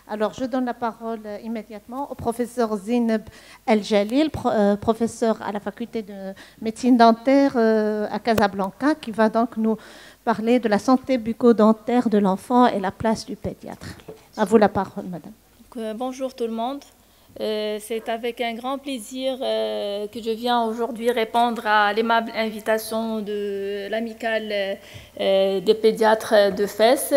Alors, je donne la parole immédiatement au professeur Zineb El-Jalil, professeur à la faculté de médecine dentaire à Casablanca, qui va donc nous parler de la santé bucco-dentaire de l'enfant et la place du pédiatre. À vous la parole, madame. Bonjour tout le monde. C'est avec un grand plaisir que je viens aujourd'hui répondre à l'aimable invitation de l'amicale des pédiatres de Fès,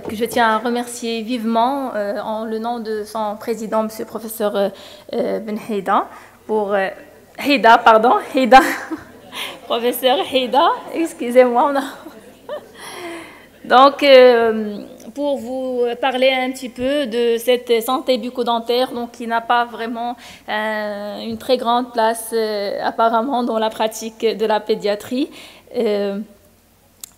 que je tiens à remercier vivement en le nom de son président, monsieur le professeur Ben Heida, Heida, professeur Heida, excusez-moi. Donc, pour vous parler un petit peu de cette santé bucco-dentaire, donc qui n'a pas vraiment une très grande place apparemment dans la pratique de la pédiatrie.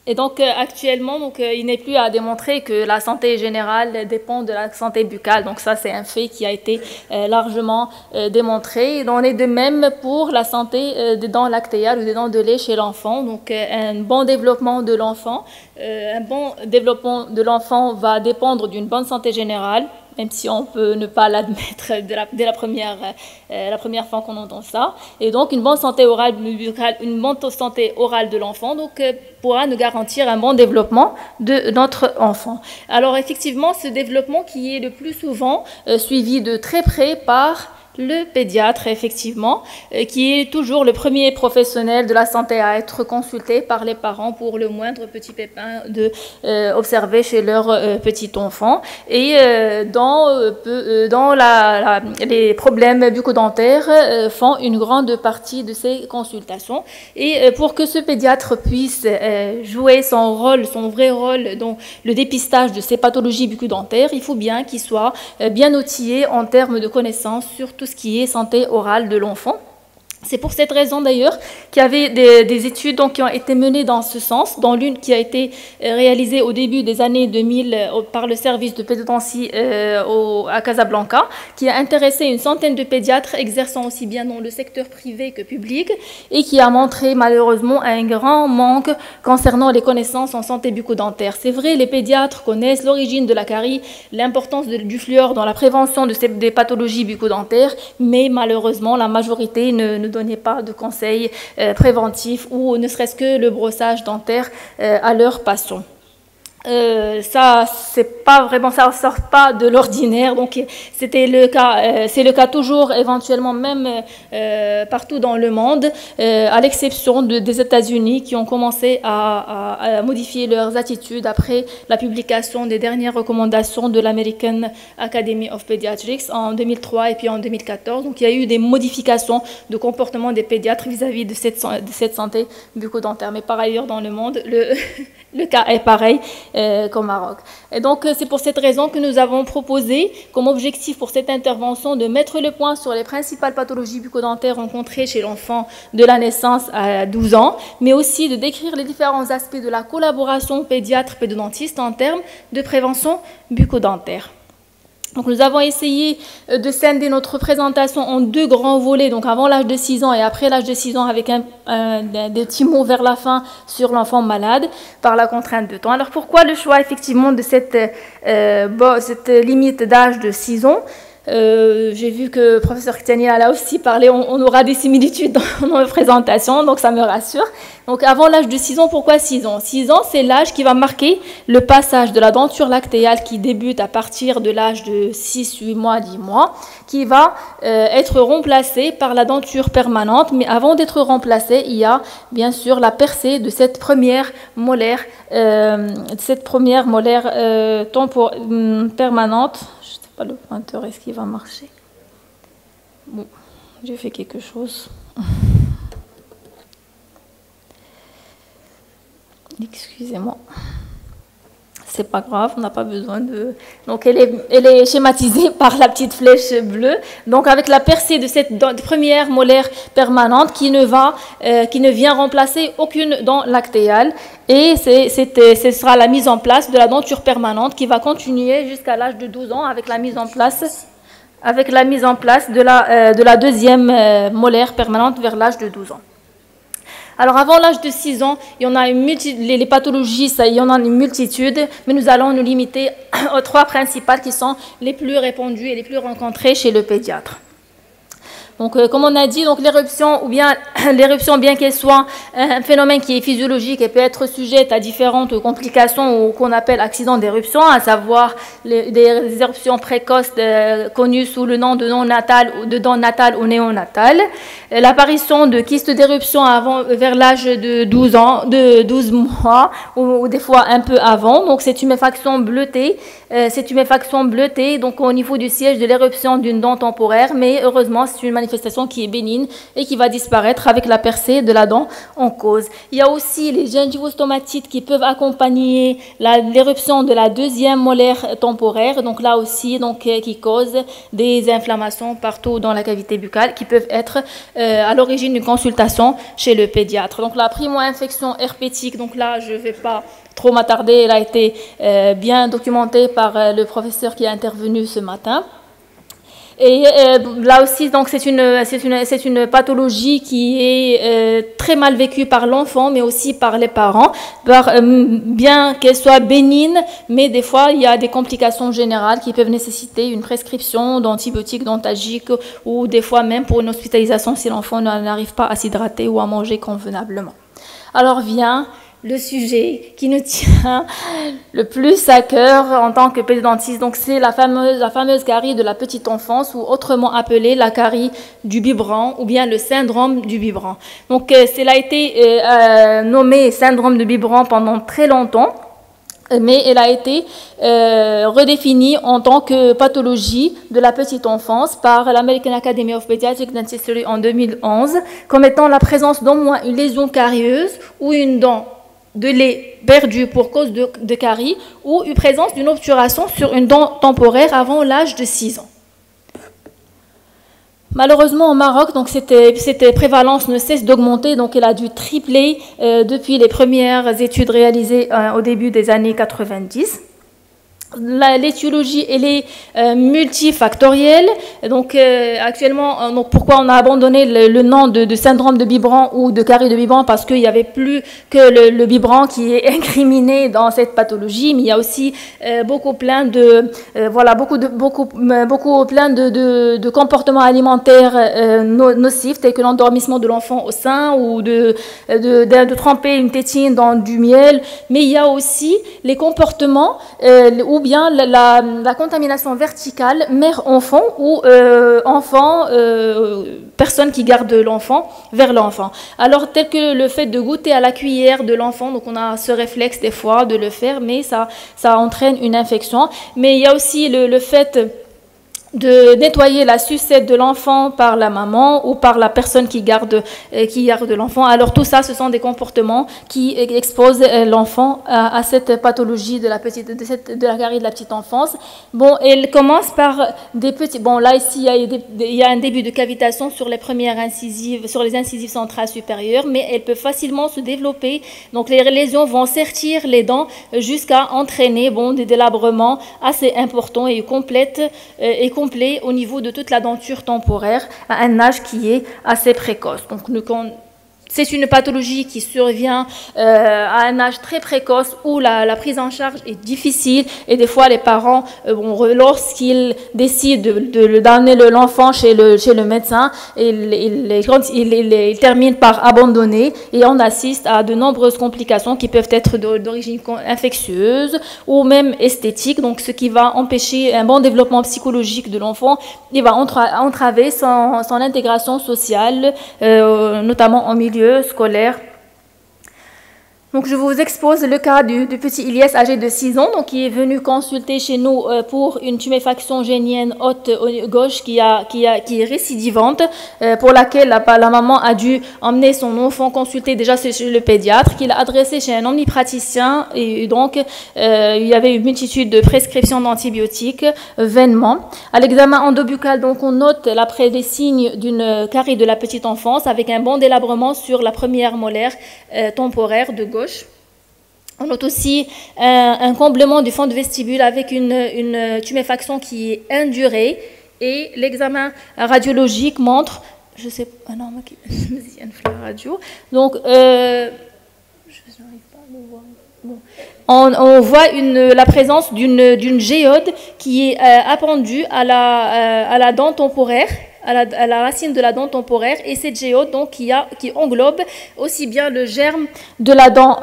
Et donc actuellement, il n'est plus à démontrer que la santé générale dépend de la santé buccale. Donc ça, c'est un fait qui a été largement démontré. Il en est de même pour la santé des dents lactéales ou des dents de lait chez l'enfant. Donc un bon développement de l'enfant, va dépendre d'une bonne santé générale, même si on peut ne pas l'admettre dès la première fois qu'on entend ça. Et donc, une bonne santé orale, une bonne santé orale de l'enfant, pourra nous garantir un bon développement de notre enfant. Alors, effectivement, ce développement qui est le plus souvent suivi de très près par le pédiatre, effectivement, qui est toujours le premier professionnel de la santé à être consulté par les parents pour le moindre petit pépin observé chez leur petit enfant. Et les problèmes bucco-dentaires font une grande partie de ces consultations. Et pour que ce pédiatre puisse jouer son rôle, son vrai rôle dans le dépistage de ces pathologies bucco-dentaires, il faut bien qu'il soit bien outillé en termes de connaissances sur tout ce qui est santé orale de l'enfant. C'est pour cette raison d'ailleurs qu'il y avait des études qui ont été menées dans ce sens, dont l'une qui a été réalisée au début des années 2000 par le service de pédodontie à Casablanca, qui a intéressé une centaine de pédiatres exerçant aussi bien dans le secteur privé que public, et qui a montré malheureusement un grand manque concernant les connaissances en santé bucco-dentaire. C'est vrai, les pédiatres connaissent l'origine de la carie, l'importance du fluor dans la prévention des pathologies bucco-dentaires, mais malheureusement la majorité ne donnez pas de conseils préventifs ou ne serait-ce que le brossage dentaire à leurs patients. Ça sort pas de l'ordinaire, donc c'est le cas toujours éventuellement même partout dans le monde, à l'exception des États-Unis qui ont commencé à modifier leurs attitudes après la publication des dernières recommandations de l'American Academy of Pediatrics en 2003 et puis en 2014. Donc il y a eu des modifications de comportement des pédiatres vis-à-vis de cette santé bucco-dentaire. Mais par ailleurs dans le monde, le cas est pareil qu'au Maroc. Et donc, c'est pour cette raison que nous avons proposé comme objectif pour cette intervention de mettre le point sur les principales pathologies bucco-dentaires rencontrées chez l'enfant de la naissance à 12 ans, mais aussi de décrire les différents aspects de la collaboration pédiatre-pédodontiste en termes de prévention bucco-dentaire. Donc, nous avons essayé de scinder notre présentation en deux grands volets, donc avant l'âge de 6 ans et après l'âge de 6 ans, avec des petits mots vers la fin sur l'enfant malade par la contrainte de temps. Alors, pourquoi le choix effectivement de cette limite d'âge de 6 ans? J'ai vu que le professeur Kitani a là aussi parlé, on aura des similitudes dans nos présentations, donc ça me rassure. Donc avant l'âge de 6 ans, pourquoi 6 ans? 6 ans, c'est l'âge qui va marquer le passage de la denture lactéale qui débute à partir de l'âge de 6, 8 mois, 10 mois, qui va être remplacée par la denture permanente. Mais avant d'être remplacée, il y a bien sûr la percée de cette première molaire, permanente. Pas le pointeur, est-ce qu'il va marcher? Bon, j'ai fait quelque chose. Excusez-moi. C'est pas grave, on n'a pas besoin de... Donc, elle est schématisée par la petite flèche bleue. Donc, avec la percée de cette première molaire permanente qui ne vient remplacer aucune dent lactéale. Et ce sera la mise en place de la denture permanente qui va continuer jusqu'à l'âge de 12 ans avec la mise en place de la deuxième molaire permanente vers l'âge de 12 ans. Alors, avant l'âge de 6 ans, il y en a les pathologies, il y en a une multitude, mais nous allons nous limiter aux 3 principales qui sont les plus répandues et les plus rencontrées chez le pédiatre. Donc, comme on a dit, donc l'éruption, bien qu'elle soit un phénomène qui est physiologique et peut être sujette à différentes complications ou qu'on appelle accidents d'éruption, à savoir des éruptions précoces connues sous le nom de dent natale ou néonatale, l'apparition de kystes d'éruption vers l'âge de 12 mois ou des fois un peu avant. Donc, c'est une tuméfaction bleutée. Donc au niveau du siège de l'éruption d'une dent temporaire, mais heureusement, c'est une manifestation qui est bénigne et qui va disparaître avec la percée de la dent en cause. Il y a aussi les gingivostomatites qui peuvent accompagner l'éruption de la 2e molaire temporaire, donc là aussi, qui cause des inflammations partout dans la cavité buccale qui peuvent être à l'origine d'une consultation chez le pédiatre. Donc la primo-infection herpétique, donc là, je ne vais pas trop m'attarder, elle a été bien documentée par le professeur qui est intervenu ce matin. Et là aussi, donc c'est une pathologie qui est très mal vécue par l'enfant, mais aussi par les parents, bien qu'elle soit bénigne, mais des fois il y a des complications générales qui peuvent nécessiter une prescription d'antibiotiques, d'antalgiques, ou des fois même pour une hospitalisation si l'enfant n'arrive pas à s'hydrater ou à manger convenablement. Alors vient le sujet qui nous tient le plus à cœur en tant que pédiatriste, donc c'est la fameuse carie de la petite enfance, ou autrement appelée la carie du biberon, ou bien le syndrome du biberon. Donc cela a été nommé syndrome de biberon pendant très longtemps, mais elle a été redéfinie en tant que pathologie de la petite enfance par l'American Academy of Pediatric Dentistry en 2011, comme étant la présence d'au moins une lésion carieuse ou une dent de lait perdu pour cause de carie, ou une présence d'une obturation sur une dent temporaire avant l'âge de 6 ans. Malheureusement, au Maroc, donc cette prévalence ne cesse d'augmenter, donc elle a dû tripler depuis les premières études réalisées au début des années 90. L'étiologie, elle est multifactorielle. Donc, actuellement, pourquoi on a abandonné le nom de syndrome de biberon ou de carie de biberon? Parce qu'il n'y avait plus que le biberon qui est incriminé dans cette pathologie, mais il y a aussi plein de comportements alimentaires nocifs, tels que l'endormissement de l'enfant au sein, ou de tremper une tétine dans du miel. Mais il y a aussi les comportements ou bien la contamination verticale mère-enfant ou personne qui garde l'enfant vers l'enfant. Alors, tel que le fait de goûter à la cuillère de l'enfant, donc on a ce réflexe des fois de le faire, mais ça entraîne une infection. Mais il y a aussi le fait de nettoyer la sucette de l'enfant par la maman ou par la personne qui garde l'enfant. Alors tout ça, ce sont des comportements qui exposent l'enfant à cette pathologie de la carie de la petite enfance. Bon, elle commence par des petits. Bon, là ici, il y a un début de cavitation sur les premières incisives, sur les incisives centrales supérieures, mais elle peut facilement se développer. Donc les lésions vont sertir les dents jusqu'à entraîner des délabrements assez importants et complet au niveau de toute la denture temporaire à un âge qui est assez précoce. Donc, c'est une pathologie qui survient à un âge très précoce où la prise en charge est difficile, et des fois les parents, lorsqu'ils décident d'amener l'enfant chez le médecin, ils terminent par abandonner, et on assiste à de nombreuses complications qui peuvent être d'origine infectieuse ou même esthétique, donc ce qui va empêcher un bon développement psychologique de l'enfant. Il va entraver son intégration sociale, notamment en milieu scolaire. Donc, je vous expose le cas du petit Ilyes âgé de 6 ans, donc, qui est venu consulter chez nous pour une tuméfaction génienne haute gauche qui est récidivante, pour laquelle la maman a dû emmener son enfant consulter déjà chez le pédiatre, qu'il a adressé chez un omnipraticien, et donc il y avait une multitude de prescriptions d'antibiotiques vainement. À l'examen endobuccal, donc, on note les signes d'une carie de la petite enfance avec un bon délabrement sur la première molaire temporaire de gauche. On note aussi un comblement du fond de vestibule avec une tuméfaction qui est indurée, et l'examen radiologique montre je sais pas, non, la radio. Donc, on voit la présence d'une géode qui est appendue à la dent temporaire, à la racine de la dent temporaire, et cette géode donc, qui englobe aussi bien le germe de la dent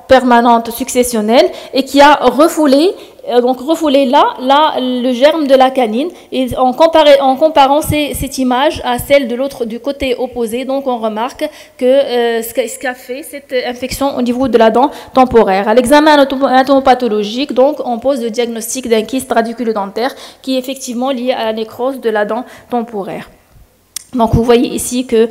permanente successionnelle et qui a refoulé là le germe de la canine, et en comparant cette image à celle du côté opposé, donc on remarque que ce qu'a fait cette infection au niveau de la dent temporaire. À l'examen anatomopathologique, donc on pose le diagnostic d'un kyste radiculodentaire qui est effectivement lié à la nécrose de la dent temporaire. Donc vous voyez ici que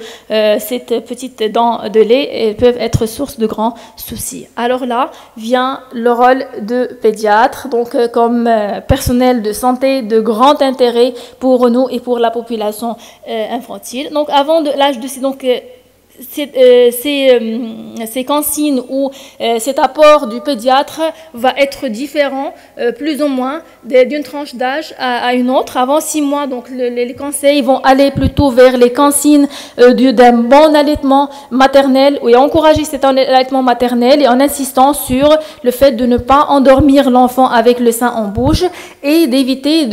cette petite dent de lait peuvent être source de grands soucis. Alors là vient le rôle de pédiatre, donc comme personnel de santé de grand intérêt pour nous et pour la population infantile. Donc avant l'âge de ces consignes ou cet apport du pédiatre va être différent plus ou moins d'une tranche d'âge à une autre. Avant 6 mois, donc les conseils vont aller plutôt vers les consignes d'un bon allaitement maternel, et encourager cet allaitement maternel et en insistant sur le fait de ne pas endormir l'enfant avec le sein en bouche et d'éviter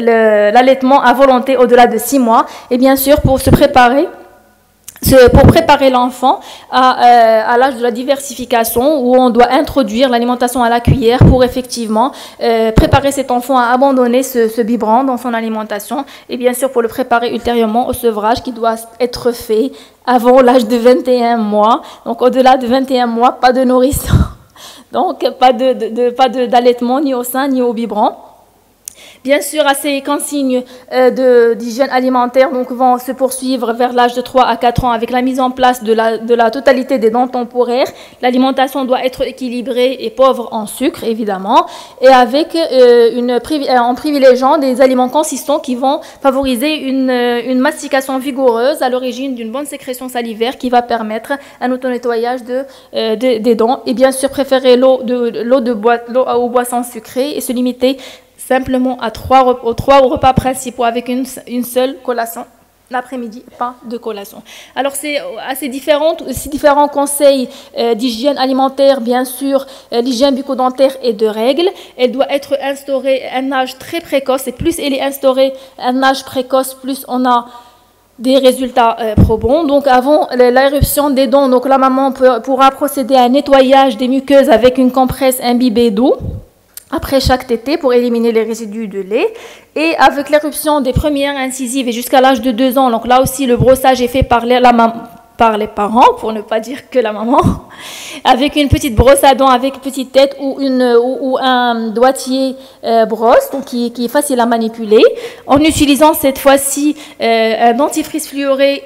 l'allaitement à volonté au-delà de 6 mois. Et bien sûr, pour préparer l'enfant à l'âge de la diversification, où on doit introduire l'alimentation à la cuillère pour effectivement préparer cet enfant à abandonner ce biberon dans son alimentation, et bien sûr pour le préparer ultérieurement au sevrage qui doit être fait avant l'âge de 21 mois. Donc au-delà de 21 mois, pas de nourrisson, donc pas d'allaitement ni au sein ni au biberon. Bien sûr, à ces consignes d'hygiène alimentaire vont se poursuivre vers l'âge de 3 à 4 ans avec la mise en place de la totalité des dents temporaires. L'alimentation doit être équilibrée et pauvre en sucre, évidemment, et en privilégiant des aliments consistants qui vont favoriser une mastication vigoureuse à l'origine d'une bonne sécrétion salivaire qui va permettre un auto-nettoyage des dents. Et bien sûr, préférer l'eau aux boissons sucrées et se limiter simplement aux 3 repas principaux avec une seule collation l'après-midi, pas de collation. Alors c'est à ces différents conseils d'hygiène alimentaire, bien sûr, l'hygiène bucco-dentaire est de règle. Elle doit être instaurée à un âge très précoce, et plus elle est instaurée à un âge précoce, plus on a des résultats probants. Donc avant l'éruption des dents, donc la maman pourra procéder à un nettoyage des muqueuses avec une compresse imbibée d'eau après chaque tétée pour éliminer les résidus de lait. Et avec l'éruption des premières incisives et jusqu'à l'âge de 2 ans, donc là aussi le brossage est fait par les parents, pour ne pas dire que la maman, avec une petite brosse à dents avec petite tête ou un doigtier brosse, donc qui est facile à manipuler, en utilisant cette fois-ci un dentifrice fluoré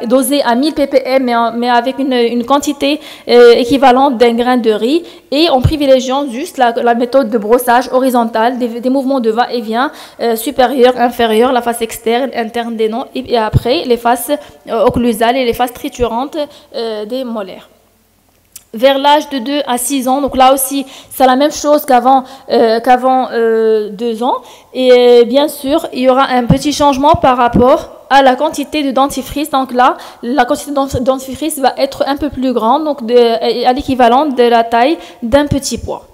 dosé à 1000 ppm, mais avec une quantité équivalente d'un grain de riz, et en privilégiant juste la méthode de brossage horizontale, des mouvements de va-et-vient supérieur, inférieur, la face externe, interne des dents, et après les faces occlusales et les faces triturantes des molaires. Vers l'âge de 2 à 6 ans, donc là aussi, c'est la même chose qu'avant 2 ans. Et bien sûr, il y aura un petit changement par rapport à la quantité de dentifrice. Donc là, la quantité de dentifrice va être un peu plus grande, donc à l'équivalent de la taille d'un petit pois.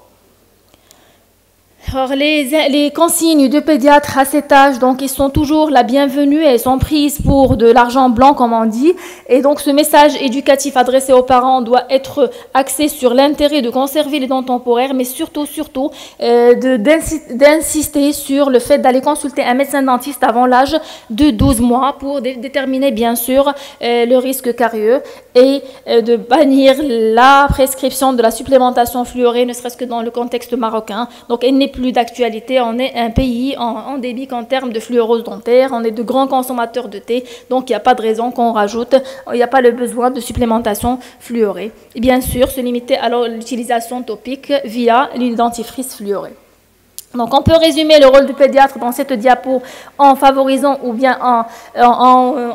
Alors, les consignes de pédiatre à cet âge, donc, ils sont toujours la bienvenue, elles sont prises pour de l'argent blanc, comme on dit. Et donc, ce message éducatif adressé aux parents doit être axé sur l'intérêt de conserver les dents temporaires, mais surtout, d'insister sur le fait d'aller consulter un médecin dentiste avant l'âge de 12 mois pour déterminer, bien sûr, le risque carieux, et de bannir la prescription de la supplémentation fluorée, ne serait-ce que dans le contexte marocain. Donc, elle n'est plus d'actualité. On est un pays endémique en termes de fluorose dentaire. On est de grands consommateurs de thé. Donc, il n'y a pas de raison qu'on rajoute. Il n'y a pas le besoin de supplémentation fluorée. Et bien sûr, se limiter à l'utilisation topique via le dentifrice fluoré. Donc, on peut résumer le rôle du pédiatre dans cette diapo en favorisant ou bien en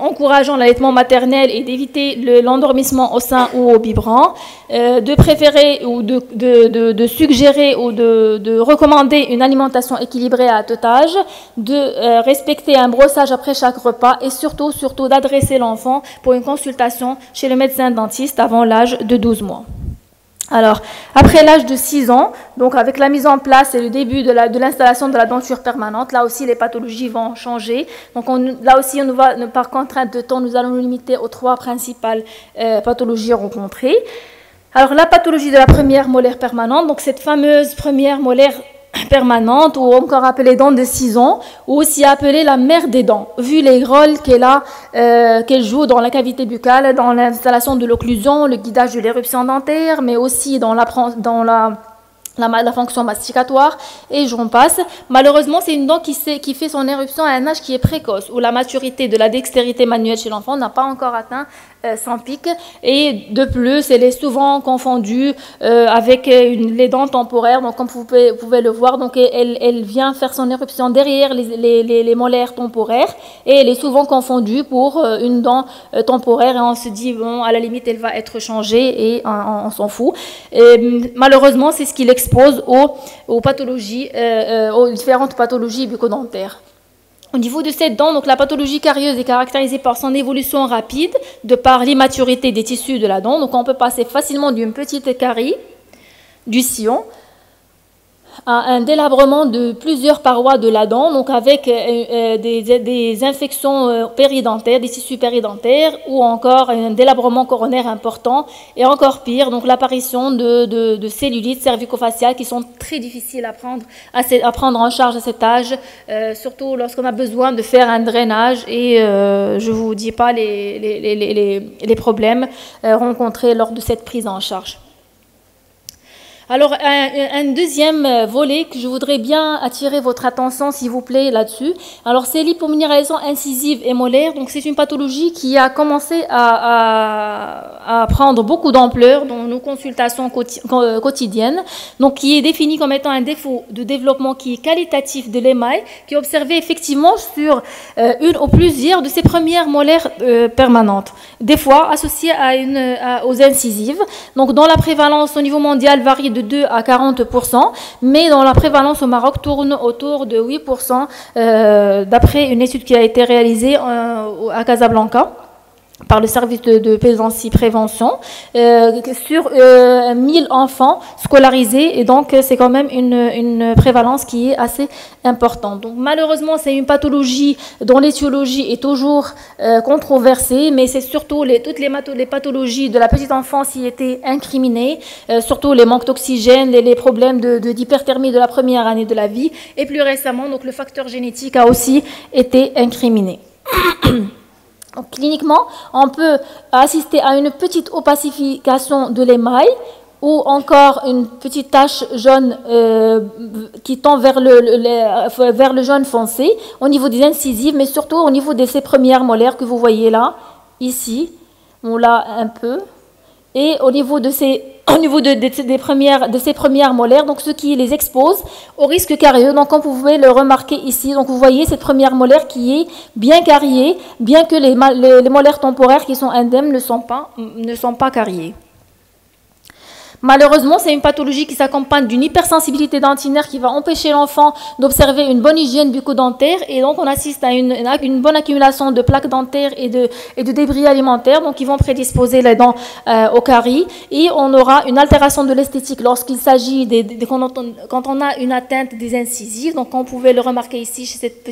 encourageant l'allaitement maternel et d'éviter l'endormissement au sein ou au biberon, de préférer ou de suggérer ou de recommander une alimentation équilibrée à tout âge, de respecter un brossage après chaque repas et surtout d'adresser l'enfant pour une consultation chez le médecin dentiste avant l'âge de 12 mois. Alors, après l'âge de 6 ans, donc avec la mise en place et le début de l'installation de la denture permanente, là aussi les pathologies vont changer. Donc là aussi, par contrainte de temps, nous allons nous limiter aux 3 principales pathologies rencontrées. Alors, la pathologie de la première molaire permanente, donc cette fameuse première molaire permanente, ou encore appelée dent de 6 ans, ou aussi appelée la mère des dents, vu les rôles qu'elle joue dans la cavité buccale, dans l'installation de l'occlusion, le guidage de l'éruption dentaire, mais aussi dans la fonction masticatoire, et j'en passe. Malheureusement, c'est une dent qui fait son éruption à un âge qui est précoce, où la maturité de la dextérité manuelle chez l'enfant n'a pas encore atteint son pic, et de plus, elle est souvent confondue avec les dents temporaires, donc comme vous pouvez le voir, donc elle vient faire son éruption derrière les molaires temporaires, et elle est souvent confondue pour une dent temporaire, et on se dit, bon, à la limite, elle va être changée, et on s'en fout. Et, malheureusement, c'est ce qui l'expose aux pathologies, aux différentes pathologies bucco-dentaires. Au niveau de cette dent, donc la pathologie carieuse est caractérisée par son évolution rapide de par l'immaturité des tissus de la dent. Donc on peut passer facilement d'une petite carie du sillon à un délabrement de plusieurs parois de la dent, donc avec des infections péridentaires, des tissus péridentaires, ou encore un délabrement coronaire important, et encore pire, donc l'apparition de cellulites cervico-faciales qui sont très difficiles à prendre en charge à cet âge, surtout lorsqu'on a besoin de faire un drainage, et je ne vous dis pas les problèmes rencontrés lors de cette prise en charge. Alors, un deuxième volet que je voudrais bien attirer votre attention, s'il vous plaît, là-dessus. Alors, c'est l'hypominéralisation incisive et molaire. Donc, c'est une pathologie qui a commencé à prendre beaucoup d'ampleur dans nos consultations quotidiennes. Donc, qui est définie comme étant un défaut de développement qui est qualitatif de l'émail, qui est observé effectivement sur une ou plusieurs de ces premières molaires permanentes. Des fois associées aux incisives. Donc, dont la prévalence au niveau mondial varie de 2 à 40%, mais dans la prévalence au Maroc tourne autour de 8%, d'après une étude qui a été réalisée à Casablanca par le service de prévention, sur 1000 enfants scolarisés, et donc c'est quand même une prévalence qui est assez importante. Donc malheureusement, c'est une pathologie dont l'étiologie est toujours controversée, mais c'est surtout toutes les pathologies de la petite enfance qui étaient incriminées, surtout les manques d'oxygène, les problèmes d'hyperthermie de la première année de la vie, et plus récemment, donc le facteur génétique a aussi été incriminé. Donc, cliniquement, on peut assister à une petite opacification de l'émail, ou encore une petite tache jaune qui tend vers le jaune foncé au niveau des incisives, mais surtout au niveau de ces premières molaires que vous voyez là, ici, on l'a un peu, et au niveau de ces premières molaires, donc ce qui les expose au risque carieux. Donc comme vous pouvez le remarquer ici, donc vous voyez cette première molaire qui est bien cariée, bien que les molaires temporaires qui sont indemnes ne sont pas cariées. Malheureusement, c'est une pathologie qui s'accompagne d'une hypersensibilité dentinaire qui va empêcher l'enfant d'observer une bonne hygiène bucco-dentaire, et donc on assiste à une bonne accumulation de plaques dentaires et de débris alimentaires, donc qui vont prédisposer les dents aux caries, et on aura une altération de l'esthétique lorsqu'il s'agit quand on a une atteinte des incisives, donc on pouvait le remarquer ici chez cette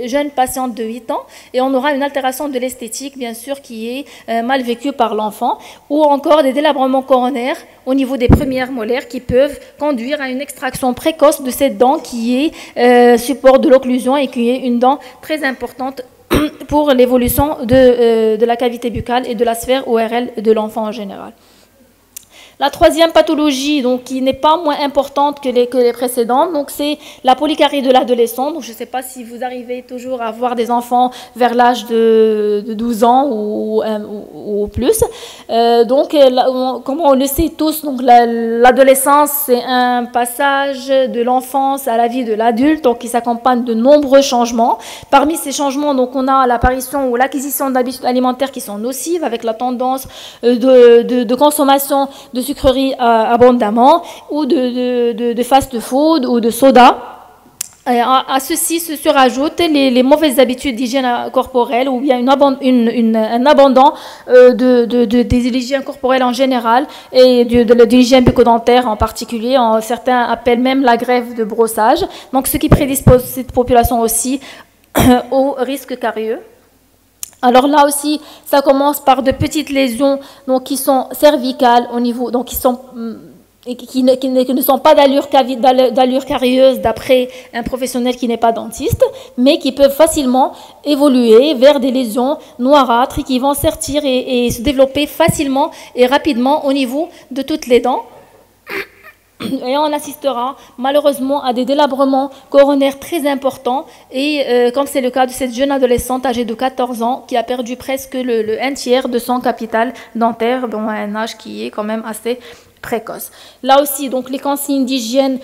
jeune patiente de 8 ans, et on aura une altération de l'esthétique, bien sûr, qui est mal vécue par l'enfant, ou encore des délabrements coronaires au niveau des premières molaires qui peuvent conduire à une extraction précoce de cette dent qui est support de l'occlusion et qui est une dent très importante pour l'évolution de la cavité buccale et de la sphère ORL de l'enfant en général. La troisième pathologie, donc, qui n'est pas moins importante que les précédentes, donc, c'est la polycarie de l'adolescent. Donc, je ne sais pas si vous arrivez toujours à avoir des enfants vers l'âge de 12 ans ou plus. Comme on le sait tous, donc, l'adolescence, c'est un passage de l'enfance à la vie de l'adulte, donc, qui s'accompagne de nombreux changements. Parmi ces changements, donc, on a l'apparition ou l'acquisition d'habitudes alimentaires qui sont nocives, avec la tendance de consommation de sucreries abondamment, ou de fast-food ou de soda. À ceci se surajoutent les mauvaises habitudes d'hygiène corporelle, ou bien un abandon des hygiènes corporelles en général et de l'hygiène bucco-dentaire en particulier. Certains appellent même la grève de brossage. Donc, ce qui prédispose cette population aussi au risque carieux. Alors là aussi, ça commence par de petites lésions, donc, qui sont cervicales au niveau, donc qui ne sont pas d'allure carieuse d'après un professionnel qui n'est pas dentiste, mais qui peuvent facilement évoluer vers des lésions noirâtres qui vont sortir et se développer facilement et rapidement au niveau de toutes les dents. Et on assistera malheureusement à des délabrements coronaires très importants, et comme c'est le cas de cette jeune adolescente âgée de 14 ans qui a perdu presque un tiers de son capital dentaire, dont un âge qui est quand même assez précoce. Là aussi, donc, les consignes d'hygiène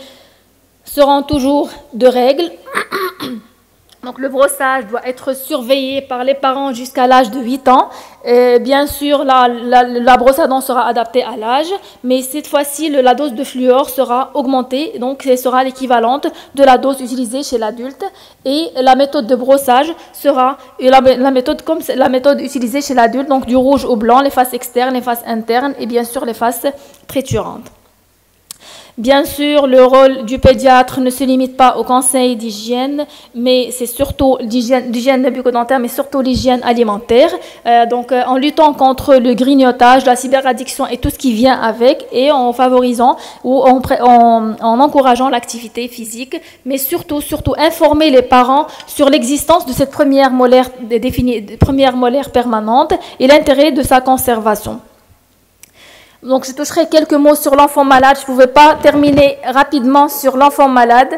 seront toujours de règle. Donc, le brossage doit être surveillé par les parents jusqu'à l'âge de 8 ans. Bien sûr, la brosse à dents sera adaptée à l'âge, mais cette fois-ci, la dose de fluor sera augmentée, donc elle sera l'équivalente de la dose utilisée chez l'adulte. Et la méthode de brossage sera la méthode utilisée chez l'adulte, donc du rouge au blanc, les faces externes, les faces internes et bien sûr les faces triturantes. Bien sûr, le rôle du pédiatre ne se limite pas au conseil d'hygiène, mais c'est surtout l'hygiène bucco-dentaire, mais surtout l'hygiène alimentaire. En luttant contre le grignotage, la cyberaddiction et tout ce qui vient avec, et en favorisant ou en encourageant l'activité physique, mais surtout informer les parents sur l'existence de cette première molaire permanente et l'intérêt de sa conservation. Donc, je toucherai quelques mots sur l'enfant malade. Je ne pouvais pas terminer rapidement sur l'enfant malade.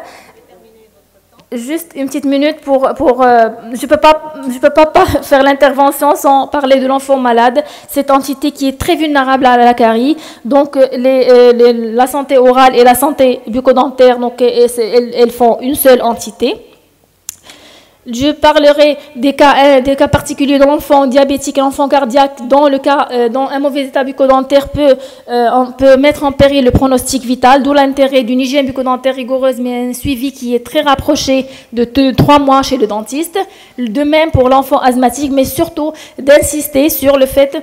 Juste une petite minute je ne peux pas faire l'intervention sans parler de l'enfant malade, cette entité qui est très vulnérable à la carie. Donc, la santé orale et la santé bucco-dentaire, donc, elles font une seule entité. Je parlerai des cas particuliers de l'enfant diabétique et l'enfant cardiaque. Dans un mauvais état bucco-dentaire peut mettre en péril le pronostic vital, d'où l'intérêt d'une hygiène bucco-dentaire rigoureuse, mais un suivi qui est très rapproché de 3 mois chez le dentiste. De même pour l'enfant asthmatique, mais surtout d'insister sur le fait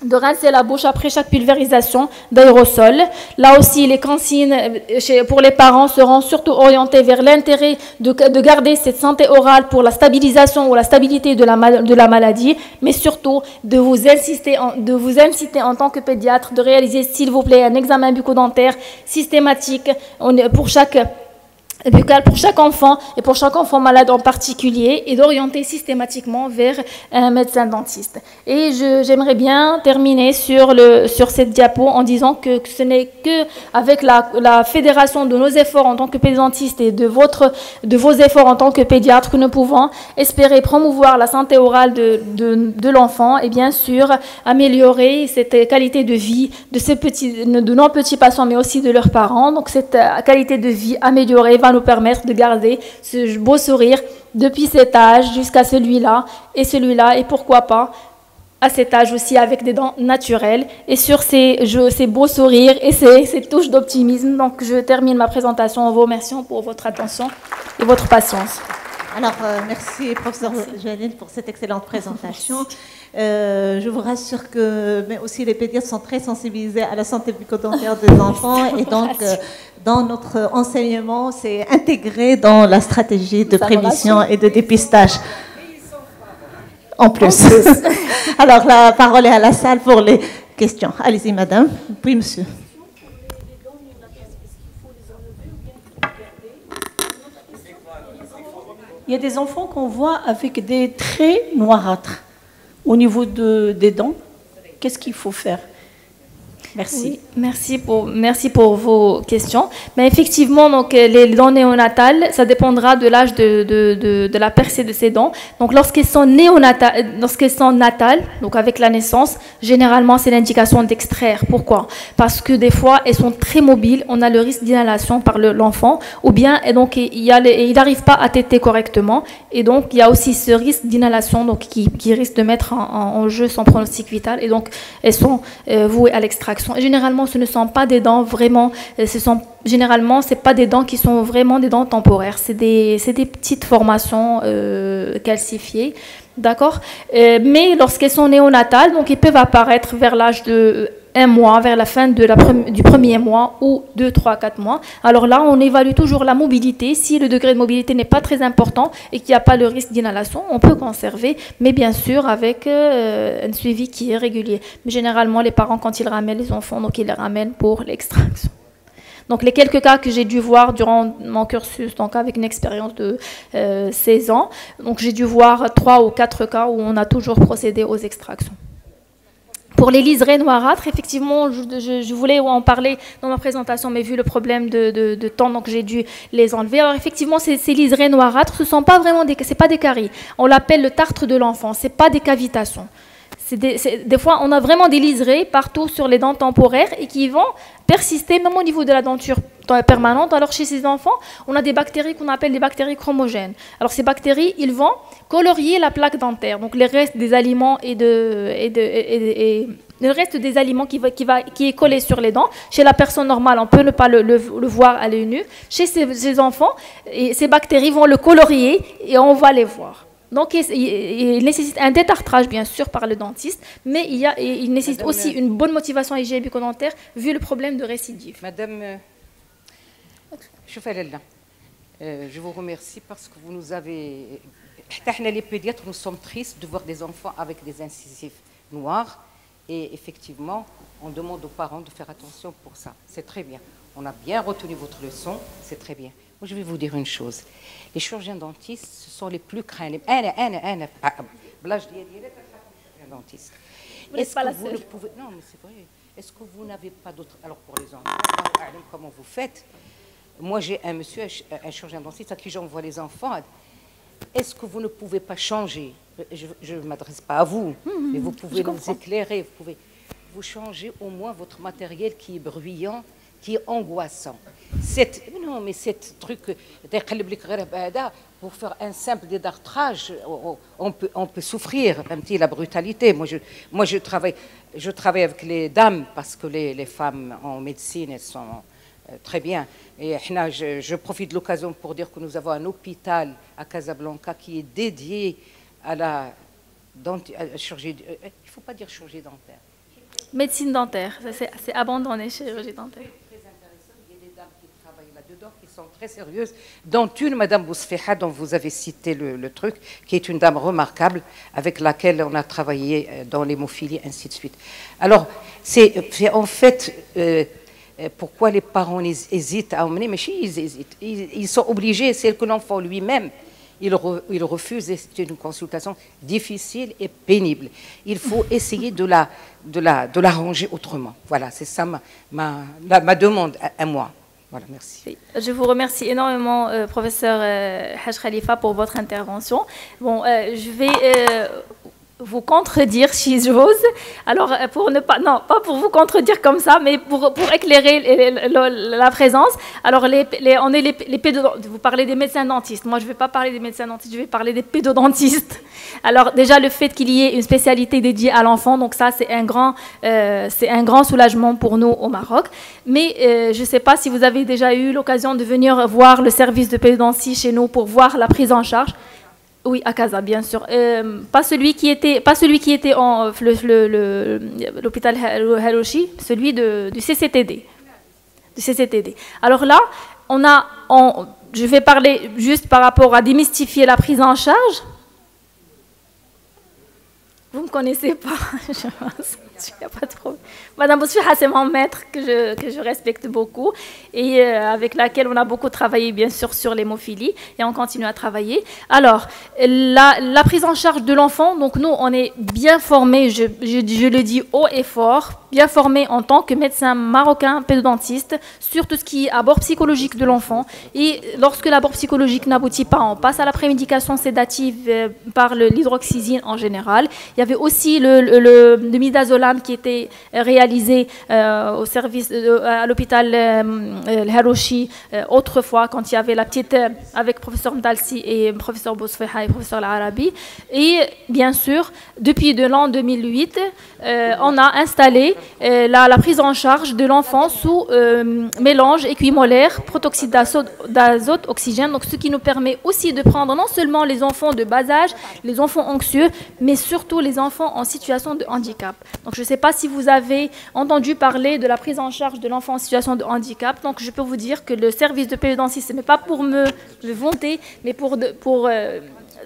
de rincer la bouche après chaque pulvérisation d'aérosol. Là aussi, les consignes pour les parents seront surtout orientées vers l'intérêt de garder cette santé orale pour la stabilisation ou la stabilité de la maladie, mais surtout de vous inciter en tant que pédiatre de réaliser, s'il vous plaît, un examen bucco-dentaire systématique pour chaque enfant et pour chaque enfant malade en particulier, et d'orienter systématiquement vers un médecin dentiste. Et j'aimerais bien terminer sur cette diapo en disant que ce n'est qu'avec la fédération de nos efforts en tant que pédidentiste et de vos efforts en tant que pédiatre que nous pouvons espérer promouvoir la santé orale de l'enfant, et bien sûr améliorer cette qualité de vie de nos petits patients, mais aussi de leurs parents. Donc, cette qualité de vie améliorée va nous permettre de garder ce beau sourire depuis cet âge jusqu'à celui-là, et pourquoi pas à cet âge aussi avec des dents naturelles, et sur ces beaux sourires et ces touches d'optimisme. Donc, je termine ma présentation en vous remerciant pour votre attention et votre patience. Alors, merci, professeur Jalil, pour cette excellente présentation. Je vous rassure que mais aussi les pédiatres sont très sensibilisés à la santé bucco-dentaire des enfants, et donc dans notre enseignement, c'est intégré dans la stratégie de prévention et de dépistage. En plus. Alors, la parole est à la salle pour les questions. Allez-y, madame. Puis, monsieur. Il y a des enfants qu'on voit avec des traits noirâtres au niveau des dents. Qu'est-ce qu'il faut faire? Merci. Oui, merci pour vos questions. Mais effectivement, donc, les dents néonatales, ça dépendra de l'âge de la percée de ces dents. Donc, lorsqu'elles sont natales, donc avec la naissance, généralement, c'est l'indication d'extraire. Pourquoi? Parce que des fois, elles sont très mobiles. On a le risque d'inhalation par l'enfant, ou bien et donc, il n'arrive pas à téter correctement. Et donc, il y a aussi ce risque d'inhalation donc, qui risque de mettre en jeu son pronostic vital. Et donc, elles sont vouées à l'extraction. Et généralement, ce ne sont pas des dents vraiment, généralement, ce n'est pas des dents qui sont vraiment des dents temporaires. C'est des petites formations calcifiées, d'accord. Mais lorsqu'elles sont néonatales, donc ils peuvent apparaître vers l'âge de 1 mois, vers la fin du premier mois ou 2, 3, 4 mois. Alors là, on évalue toujours la mobilité. Si le degré de mobilité n'est pas très important et qu'il n'y a pas le risque d'inhalation, on peut conserver, mais bien sûr avec un suivi qui est régulier. Mais généralement, les parents, quand ils ramènent les enfants, donc ils les ramènent pour l'extraction. Donc les quelques cas que j'ai dû voir durant mon cursus, donc avec une expérience de 16 ans, donc j'ai dû voir 3 ou 4 cas où on a toujours procédé aux extractions. Pour les liserés noirâtres, effectivement, je voulais en parler dans ma présentation, mais vu le problème de temps, donc j'ai dû les enlever. Alors effectivement, ces liserés noirâtres, ce sont pas vraiment c'est pas des caries. On l'appelle le tartre de l'enfant. C'est pas des cavitations. Des fois, on a vraiment des liserés partout sur les dents temporaires et qui vont persister même au niveau de la denture permanente. Alors chez ces enfants, on a des bactéries qu'on appelle des bactéries chromogènes. Alors ces bactéries, ils vont colorier la plaque dentaire, donc les restes des aliments et le reste des aliments qui est collé sur les dents. Chez la personne normale, on peut ne pas le voir à l'œil nu. Chez ces enfants, ces bactéries vont le colorier et on va les voir. Donc, il nécessite un détartrage, bien sûr, par le dentiste, mais il nécessite aussi une bonne motivation à l'hygiène bucco-dentaire, vu le problème de récidive. Madame, je vous remercie parce que vous nous avez... Les pédiatres, nous sommes tristes de voir des enfants avec des incisives noires. Et effectivement, on demande aux parents de faire attention pour ça. C'est très bien. On a bien retenu votre leçon, c'est très bien. Moi, je vais vous dire une chose. Les chirurgiens dentistes, ce sont les plus craints. Est-ce que vous ne pouvez... Non, mais c'est vrai. Est-ce que vous n'avez pas d'autres... Alors, pour les enfants, comment vous faites? Moi, j'ai un monsieur, un chirurgien dentiste à qui j'envoie les enfants. Est-ce que vous ne pouvez pas changer? Je ne m'adresse pas à vous, mais vous pouvez nous éclairer. Vous pouvez vous changer au moins votre matériel qui est bruyant, qui est angoissant. Non, mais cette truc, pour faire un simple dédartrage, on peut souffrir un petit la brutalité. Moi, je travaille avec les dames parce que les femmes en médecine, elles sont très bien. Et je profite de l'occasion pour dire que nous avons un hôpital à Casablanca qui est dédié à la chirurgie. Il ne faut pas dire chirurgie dentaire. Médecine dentaire, c'est abandonné, chirurgie dentaire. Qui sont très sérieuses, dont une, Madame Bousfeha, dont vous avez cité le truc, qui est une dame remarquable, avec laquelle on a travaillé dans l'hémophilie, ainsi de suite. Alors, c'est en fait, pourquoi les parents hésitent à emmener, mais ils hésitent. Ils sont obligés, c'est que l'enfant lui-même, il refuse, et c'est une consultation difficile et pénible. Il faut essayer de l'arranger autrement. Voilà, c'est ça ma demande à moi. Voilà, merci. Je vous remercie énormément, professeur Haj Khalifa, pour votre intervention. Bon, je vais vous contredire si j'ose. Alors, pour ne pas, non, pas pour vous contredire comme ça, mais pour éclairer la présence. Alors, vous parlez des médecins dentistes. Moi, je ne vais pas parler des médecins dentistes, je vais parler des pédodontistes. Alors, déjà, le fait qu'il y ait une spécialité dédiée à l'enfant, donc ça, c'est un grand soulagement pour nous au Maroc. Mais je ne sais pas si vous avez déjà eu l'occasion de venir voir le service de pédodontie chez nous pour voir la prise en charge. Oui, à Casa, bien sûr. Pas celui qui était en l'hôpital Harouchi, celui du CCTD. Du CCTD. Alors là, je vais parler juste par rapport à démystifier la prise en charge. Vous ne me connaissez pas, je pense. Il n'y a pas de problème. Madame Bousfiha, c'est mon maître que je respecte beaucoup et avec laquelle on a beaucoup travaillé, bien sûr, sur l'hémophilie et on continue à travailler. Alors, la prise en charge de l'enfant, donc nous, on est bien formés, je le dis haut et fort, bien formés en tant que médecins marocains pédodontistes sur tout ce qui est abord psychologique de l'enfant. Et lorsque l'abord psychologique n'aboutit pas, on passe à la prémédication sédative par l'hydroxyzine en général. Il y avait aussi le midazolam qui était réalisé au service à l'hôpital Harouchi autrefois, quand il y avait la petite avec professeur Mdalsi et professeur Bousfeha et professeur Al-Arabi. Et bien sûr, depuis de l'an 2008, on a installé la prise en charge de l'enfant sous mélange équimolaire, protoxyde d'azote, oxygène, donc ce qui nous permet aussi de prendre non seulement les enfants de bas âge, les enfants anxieux, mais surtout les enfants en situation de handicap. Donc je ne sais pas si vous avez entendu parler de la prise en charge de l'enfant en situation de handicap. Donc je peux vous dire que le service de pédodontie, ce n'est pas pour me vanter, mais pour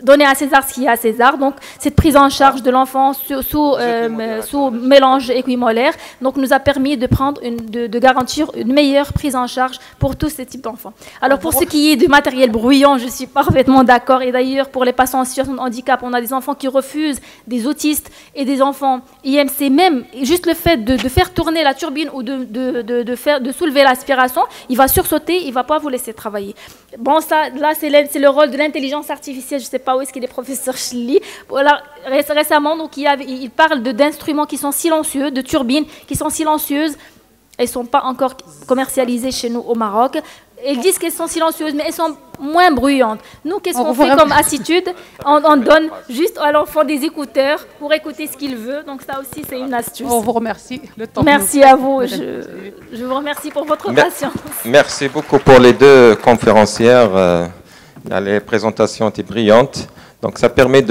donner à César ce qu'il y a à César. Donc, cette prise en charge de l'enfant sous mélange équimolaire nous a permis de garantir une meilleure prise en charge pour tous ces types d'enfants. Alors, pour ce qui est du matériel bruyant, je suis parfaitement d'accord. Et d'ailleurs, pour les patients en situation de handicap, on a des enfants qui refusent, des autistes et des enfants IMC. Même juste le fait de faire tourner la turbine ou de soulever l'aspiration, il va sursauter, il ne va pas vous laisser travailler. Bon, ça, là, c'est le rôle de l'intelligence artificielle. Je ne sais pas où est-ce qu'il est, professeur Chli. Voilà, récemment, donc, il parle d'instruments qui sont silencieux, de turbines qui sont silencieuses. Elles ne sont pas encore commercialisées chez nous au Maroc. Elles disent qu'elles sont silencieuses, mais elles sont moins bruyantes. Nous, qu'est-ce qu'on fait comme attitude? On donne juste à l'enfant des écouteurs pour écouter ce qu'il veut. Donc ça aussi, c'est une astuce. On vous remercie. Merci à vous. Je vous remercie pour votre patience. Merci beaucoup pour les deux conférencières. Les présentations étaient brillantes. Donc ça permet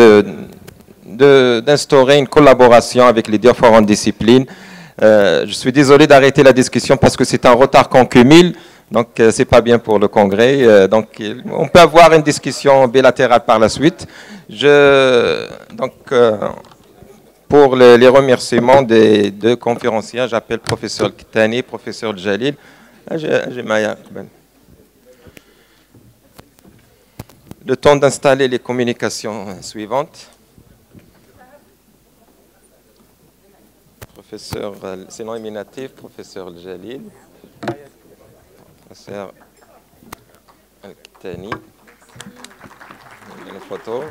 d'instaurer une collaboration avec les différentes disciplines. Je suis désolé d'arrêter la discussion parce que c'est un retard qu'on cumule. Donc, c'est pas bien pour le congrès. Donc, on peut avoir une discussion bilatérale par la suite. Pour les remerciements des deux conférenciers, j'appelle professeur Kitani, professeur Jalil. Le temps d'installer les communications suivantes. Professeur, c'est non nominatif, professeur Jalil. Professeur Al-Kitani. Une photo.